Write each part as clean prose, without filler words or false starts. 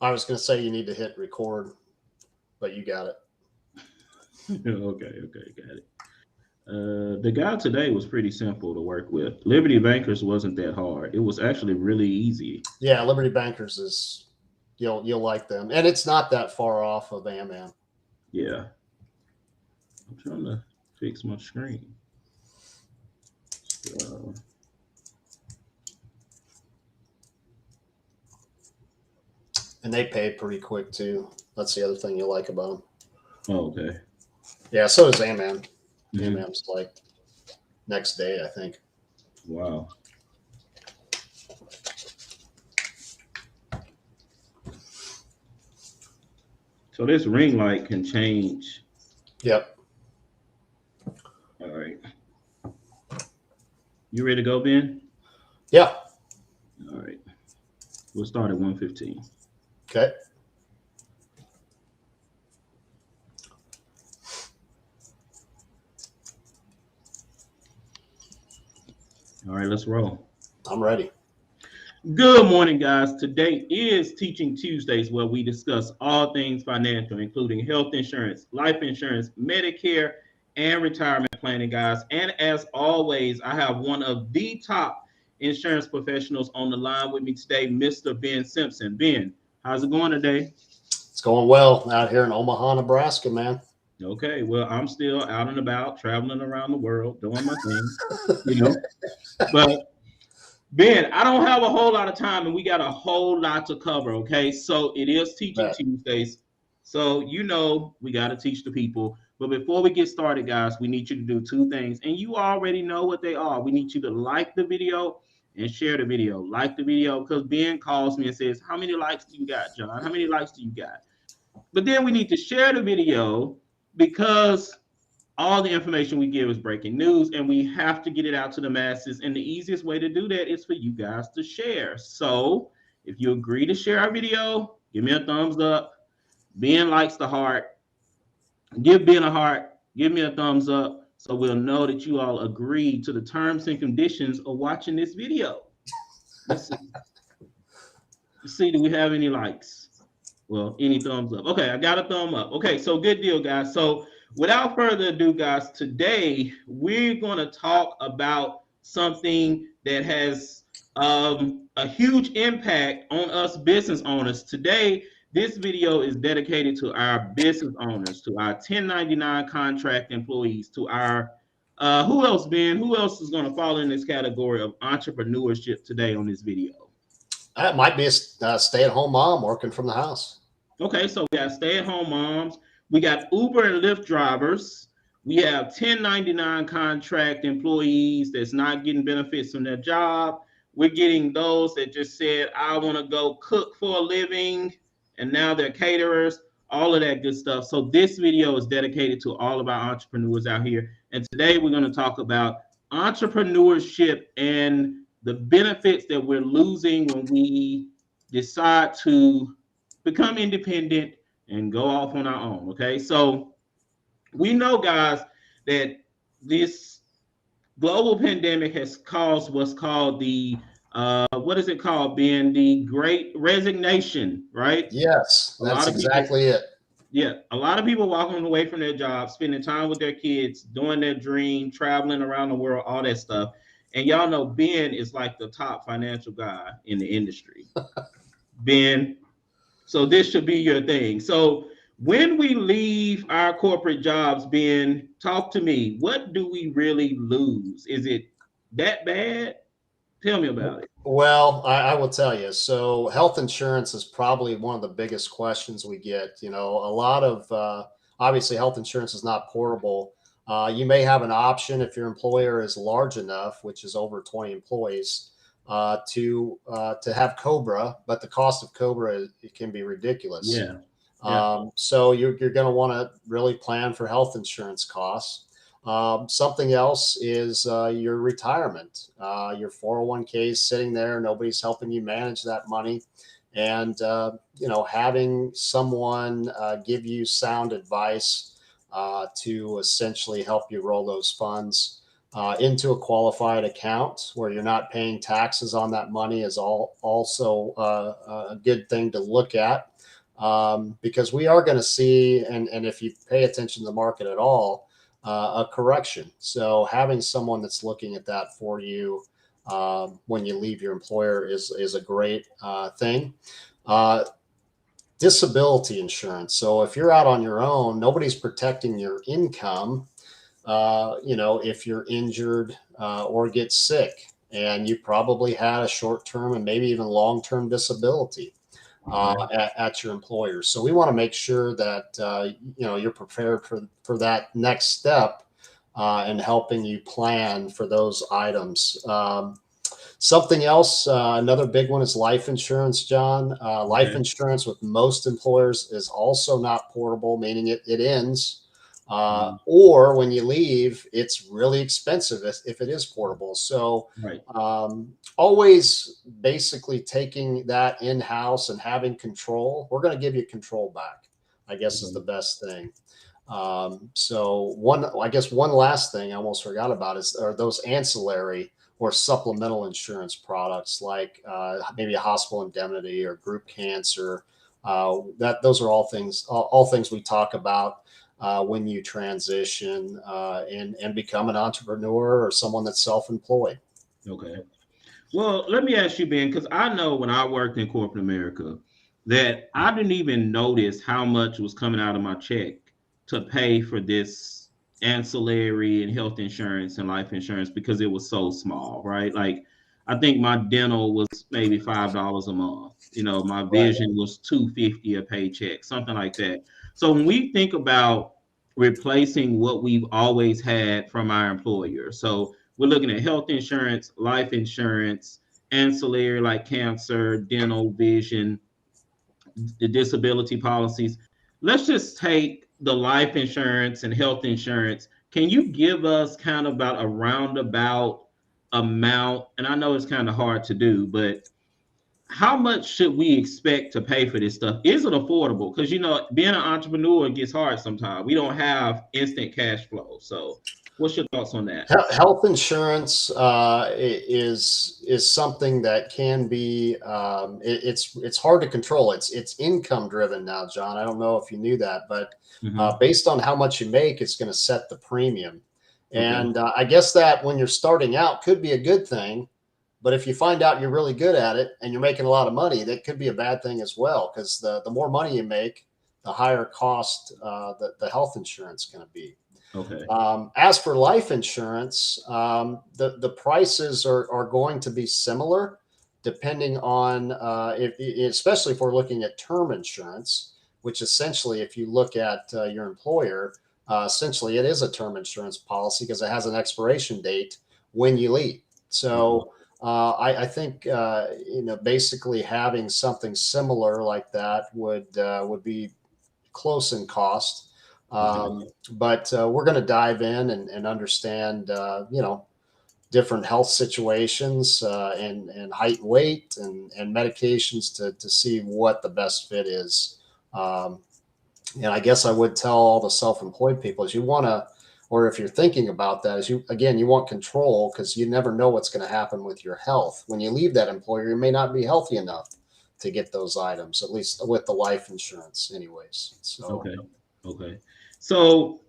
I was going to say you need to hit record, but you got it. Okay, got it. The guide today was pretty simple to work with. Liberty Bankers wasn't that hard. It was actually really easy. Yeah, Liberty Bankers is you'll like them, and it's not that far off of AMAM. Yeah, I'm trying to fix my screen. So, And they pay pretty quick too. That's the other thing you like about them. okay. Yeah, so does AMAM. Mhm. AMAM's like next day, I think. Wow. So this ring light can change. Yep. All right. You ready to go, Ben? Yeah. All right. We'll start at 1:15. Okay. All right, let's roll. I'm ready. Good morning, guys. Today is Teaching Tuesdays, where we discuss all things financial, including health insurance, life insurance, Medicare, and retirement planning, guys. And as always, I have one of the top insurance professionals on the line with me today, Mr. Ben Simpson. Ben, how's it going today? It's going well out here in Omaha, Nebraska, man. Okay, well, I'm still out and about, traveling around the world, doing my thing, you know. But Ben, I don't have a whole lot of time and we got a whole lot to cover, okay? So it is Teaching But Tuesdays. So we got to teach the people. But before we get started, guys, we need you to do two things. And you already know what they are. We need you to like the video and share the video. Like the video because Ben calls me and says, "How many likes do you got, John? How many likes do you got?" But then we need to share the video because all the information we give is breaking news and we have to get it out to the masses. And the easiest way to do that is for you guys to share. So if you agree to share our video, give me a thumbs up. Ben likes the heart. Give Ben a heart. Give me a thumbs up so we'll know that you all agree to the terms and conditions of watching this video. Let's see. Let's see, do we have any likes? Well, any thumbs up. Okay, I got a thumb up. Okay, so good deal, guys. So without further ado, guys, today we're going to talk about something that has a huge impact on us business owners. Today, this video is dedicated to our business owners, to our 1099 contract employees, to our who else, Ben? Who else is going to fall in this category of entrepreneurship today on this video? that might be a stay-at-home mom working from the house. Okay, so we got stay-at-home moms, we got Uber and Lyft drivers, we have 1099 contract employees that's not getting benefits from their job. We're getting those that just said, I want to go cook for a living, and now they're caterers, all of that good stuff. So this video is dedicated to all of our entrepreneurs out here. And today we're going to talk about entrepreneurship and the benefits that we're losing when we decide to become independent and go off on our own. Okay, so we know, guys, that this global pandemic has caused what's called the what is it called, Ben? The Great Resignation, right? Yes, A that's lot of people, exactly it. yeah, a lot of people walking away from their jobs, spending time with their kids, doing their dream, traveling around the world, all that stuff. And y'all know Ben is like the top financial guy in the industry. Ben, so this should be your thing. So when we leave our corporate jobs, Ben, talk to me. What do we really lose? Is it that bad? Tell me about it. Well, I will tell you. So, health insurance is probably one of the biggest questions we get. You know, a lot of obviously health insurance is not portable. You may have an option if your employer is large enough, which is over 20 employees, to have Cobra, but the cost of Cobra it can be ridiculous. Yeah. Yeah. So you're going to want to really plan for health insurance costs. Something else is your retirement. Your 401k is sitting there. Nobody's helping you manage that money. And, having someone give you sound advice to essentially help you roll those funds into a qualified account where you're not paying taxes on that money is also a good thing to look at, because we are going to see, and if you pay attention to the market at all, a correction. So having someone that's looking at that for you when you leave your employer is a great thing. Disability insurance. So if you're out on your own, nobody's protecting your income. If you're injured or get sick, and you probably had a short-term and maybe even long-term disability at your employer. So we want to make sure that you're prepared for that next step and helping you plan for those items. Something else, another big one is life insurance, John. Life insurance with most employers is also not portable, meaning it ends. Or when you leave, it's really expensive if it is portable. So always basically taking that in-house and having control. We're going to give you control back, I guess is the best thing. One last thing I almost forgot about are those ancillary or supplemental insurance products, like maybe a hospital indemnity or group cancer. Those are all things we talk about when you transition and become an entrepreneur or someone that's self-employed. Okay. Well, let me ask you, Ben, because I know when I worked in corporate America that I didn't even notice how much was coming out of my check to pay for this ancillary and health insurance and life insurance because it was so small, right? Like, I think my dental was maybe $5 a month. My vision was $250 a paycheck, something like that. So when we think about replacing what we've always had from our employer, so we're looking at health insurance, life insurance, ancillary like cancer, dental, vision, the disability policies. Let's just take the life insurance and health insurance. Can you give us kind of about a roundabout amount? And I know it's kind of hard to do, but how much should we expect to pay for this stuff? Is it affordable? Because being an entrepreneur gets hard sometimes. We don't have instant cash flow. So what's your thoughts on that? Health insurance is something that can be it's hard to control. It's income driven now, John. I don't know if you knew that, but based on how much you make, it's going to set the premium. And I guess that when you're starting out could be a good thing, but if you find out you're really good at it and you're making a lot of money, that could be a bad thing as well, because the more money you make, the higher cost the health insurance is going to be. Okay. As for life insurance, the prices are going to be similar, depending on especially if we're looking at term insurance, which essentially, if you look at your employer, essentially it is a term insurance policy because it has an expiration date when you leave. So I think basically having something similar like that would be close in cost. But we're going to dive in and understand, different health situations and height and weight and medications to see what the best fit is. And I guess I would tell all the self-employed people is you want to, or if you're thinking about that, is you want control, because you never know what's going to happen with your health. When you leave that employer, you may not be healthy enough to get those items, at least with the life insurance anyways. So, Okay. So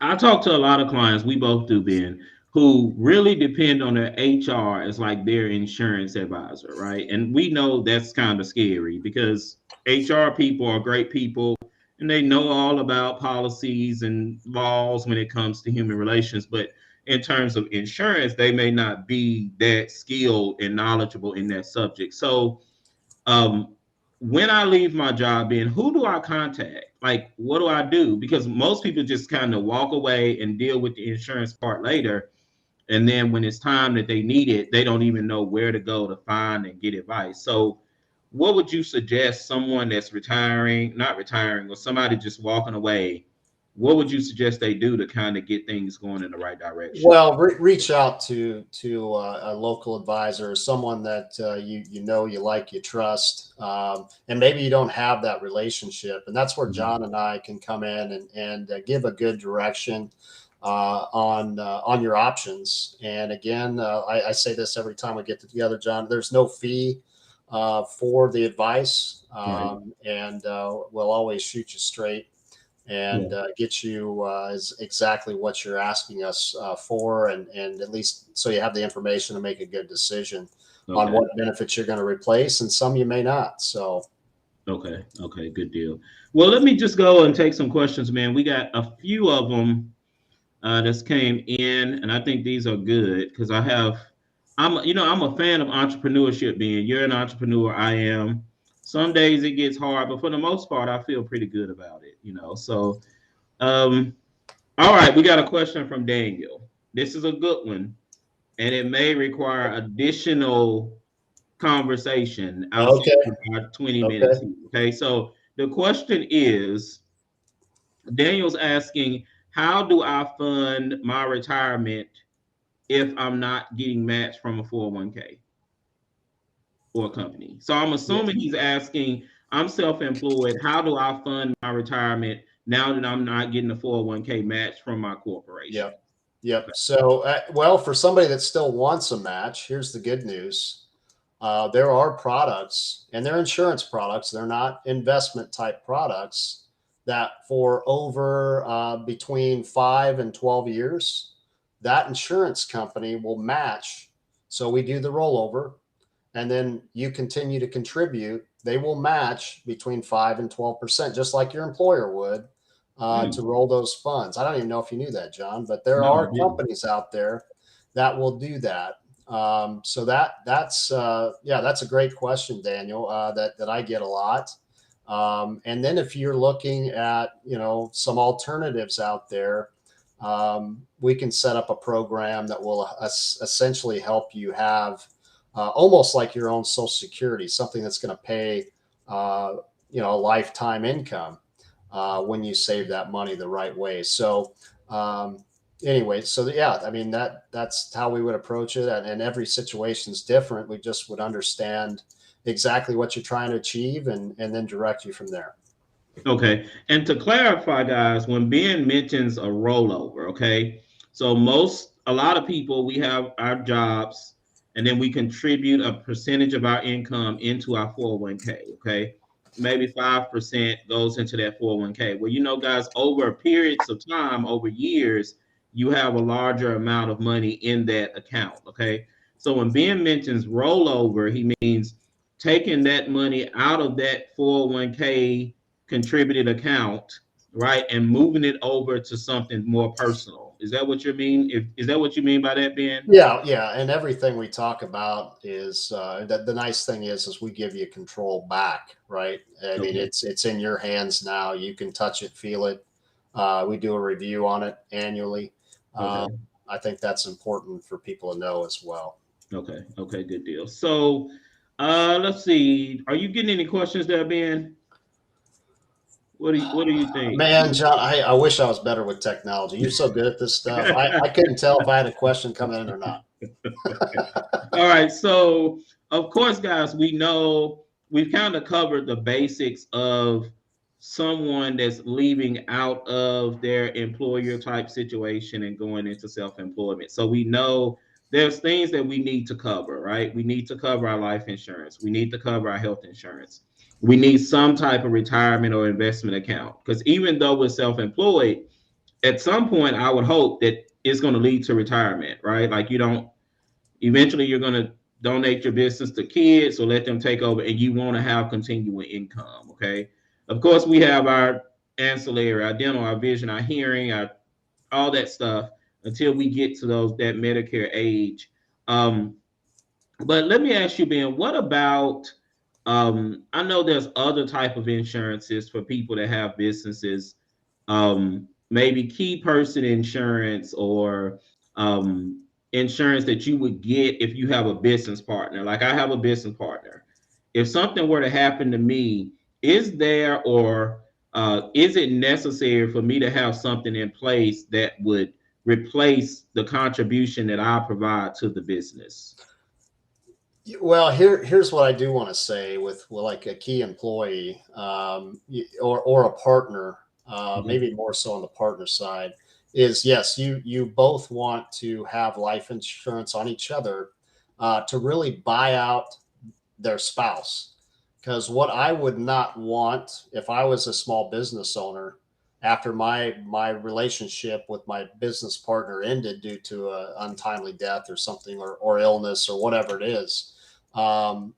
I talk to a lot of clients, we both do, Ben, who really depend on their HR as like their insurance advisor, right? And we know that's kind of scary because HR people are great people and they know all about policies and laws when it comes to human relations. But in terms of insurance, they may not be that skilled and knowledgeable in that subject. So when I leave my job, Ben, who do I contact? Like, what do I do? Because most people just kind of walk away and deal with the insurance part later. And then when it's time that they need it, they don't even know where to go to find and get advice. So what would you suggest someone that's not retiring, or somebody just walking away? What would you suggest they do to kind of get things going in the right direction? well, reach out to a local advisor, someone that you like, you trust, and maybe you don't have that relationship, and that's where John and I can come in and give a good direction. on your options. And again, I say this every time we get together, John. There's no fee for the advice, Right. and we'll always shoot you straight Yeah. and get you is exactly what you're asking us for, and at least so you have the information to make a good decision on Okay. what benefits you're going to replace, and some you may not. So, Okay. Okay. Good deal. Well, let me just go and take some questions, man. We got a few of them that's came in, and I think these are good because I'm a fan of entrepreneurship. Being you're an entrepreneur, I am. Some days it gets hard, but for the most part, I feel pretty good about it. So um, all right, we got a question from Daniel. This is a good one, and it may require additional conversation outside okay, of our 20 okay. minutes. Okay, so the question is Daniel's asking, how do I fund my retirement if I'm not getting matched from a 401k or a company? So I'm Yeah, assuming he's asking, I'm self-employed. How do I fund my retirement now that I'm not getting a 401k match from my corporation? yep, yep. So, well, for somebody that still wants a match, here's the good news. There are products, and they're insurance products. They're not investment type products that for over between 5 and 12 years, that insurance company will match. So we do the rollover, and then you continue to contribute. They will match between 5 and 12%, just like your employer would, to Hmm. roll those funds. I don't even know if you knew that, John, but there No, I are didn't. companies out there that will do that. So that's yeah, that's a great question, Daniel. That I get a lot. And then if you're looking at some alternatives out there, we can set up a program that will essentially help you have almost like your own Social Security, something that's going to pay uh, a lifetime income when you save that money the right way. So anyway, so yeah, I mean that's how we would approach it, and every situation is different. We just would understand exactly what you're trying to achieve, and then direct you from there. Okay. And to clarify, guys, when Ben mentions a rollover, okay, so a lot of people, we have our jobs and then we contribute a percentage of our income into our 401k, okay? Maybe 5% goes into that 401k. Well, guys, over periods of time, over years, you have a larger amount of money in that account, okay? So when Ben mentions rollover, he means taking that money out of that 401k contributed account, right, and moving it over to something more personal. Is that what you mean? Is that what you mean by that, Ben? Yeah, yeah, and everything we talk about is the nice thing is we give you control back, right? I mean, Okay. it's in your hands now. You can touch it, feel it. We do a review on it annually. Okay. Um, I think that's important for people to know as well. Okay. Okay. Good deal. So, let's see. Are you getting any questions there, Ben? What do you think? Man, John, I wish I was better with technology. You're so good at this stuff. I couldn't tell if I had a question coming in or not. All right. So, of course, guys, we know we've kind of covered the basics of someone that's leaving out of their employer type situation and going into self employment. So, we know there's things that we need to cover, right? We need to cover our life insurance, we need to cover our health insurance. We need some type of retirement or investment account because even though we're self employed, at some point, I would hope that it's going to lead to retirement, right? Like you don't eventually you're going to donate your business to kids or let them take over and you want to have continuing income. Okay, of course we have our ancillary, our dental, our vision, our hearing, our all that stuff until we get to that Medicare age. But let me ask you, Ben, what about I know there's other type of insurances for people that have businesses, maybe key person insurance or insurance that you would get if you have a business partner. Like I have a business partner. If something were to happen to me, is there or is it necessary for me to have something in place that would replace the contribution that I provide to the business? Well, here's what I do want to say with like a key employee or a partner, Mhm. maybe more so on the partner side. is yes, you both want to have life insurance on each other to really buy out their spouse. Because what I would not want if I was a small business owner after my relationship with my business partner ended due to a untimely death or something or illness or whatever it is, um,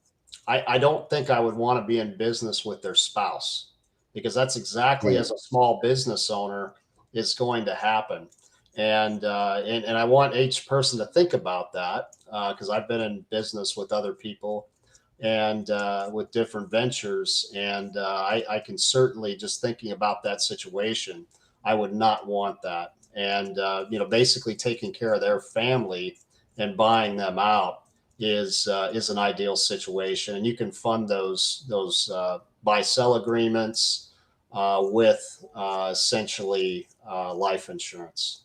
I don't think I would want to be in business with their spouse because that's exactly Right. as a small business owner is going to happen. And I want each person to think about that because I've been in business with other people and with different ventures. And I can certainly, just thinking about that situation, I would not want that. And, basically taking care of their family and buying them out is an ideal situation. And you can fund those buy sell agreements with essentially life insurance.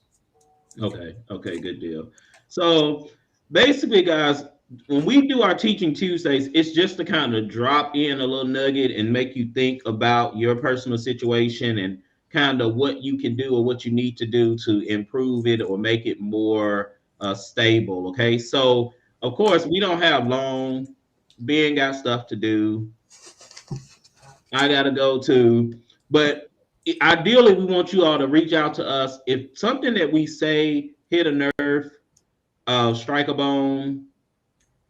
Okay, good deal. So basically, guys, when we do our Teaching Tuesdays, it's just to kind of drop in a little nugget and make you think about your personal situation and kind of what you can do or what you need to do to improve it or make it more stable. Okay, so of course, we don't have long. Ben got stuff to do. I got to go to, but ideally, we want you all to reach out to us if something that we say hit a nerve, strike a bone.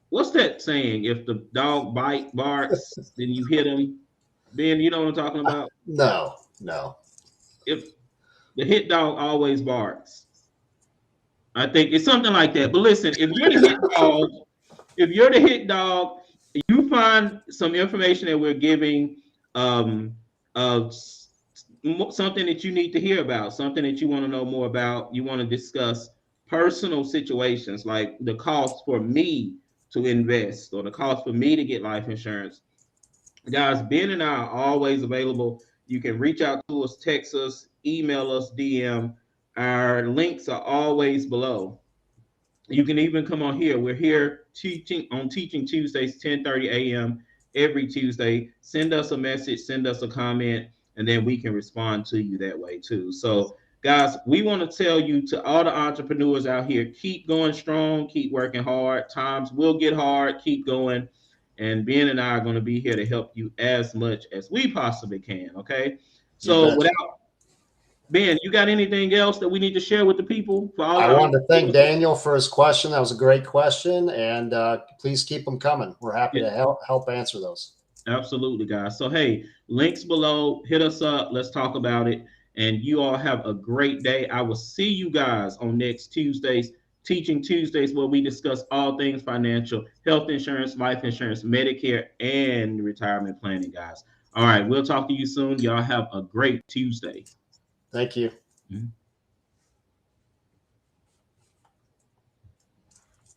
What's that saying? If the dog barks, then you hit him. Ben, you know what I'm talking about? No, no. If the hit dog always barks, I think it's something like that. But listen, if you're the hit dog, you find some information that we're giving, um, of something that you need to hear about, something that you want to know more about. You want to discuss personal situations like the cost for me to invest or the cost for me to get life insurance. Guys, Ben and I are always available. You can reach out to us, text us, email us, DM. Our links are always below. You can even come on here. We're here teaching on Teaching Tuesdays, 10:30 a.m. every Tuesday. Send us a message, send us a comment, and then we can respond to you that way too. So, guys, we want to tell you to all the entrepreneurs out here, keep going strong, keep working hard. Times will get hard, keep going. And Ben and I are going to be here to help you as much as we possibly can. Okay. You So, bet. without Ben, you got anything else that we need to share with the people for all I our wanted to thank entrepreneurs? Daniel for his question. That was a great question, and please keep them coming. We're happy Yeah. to help answer those. Absolutely, guys. So, hey, links below. Hit us up. Let's talk about it. And you all have a great day. I will see you guys on next Tuesdays, Teaching Tuesdays, where we discuss all things financial, health insurance, life insurance, Medicare, and retirement planning, guys. All right. We'll talk to you soon. Y'all have a great Tuesday. Thank you. Mhm.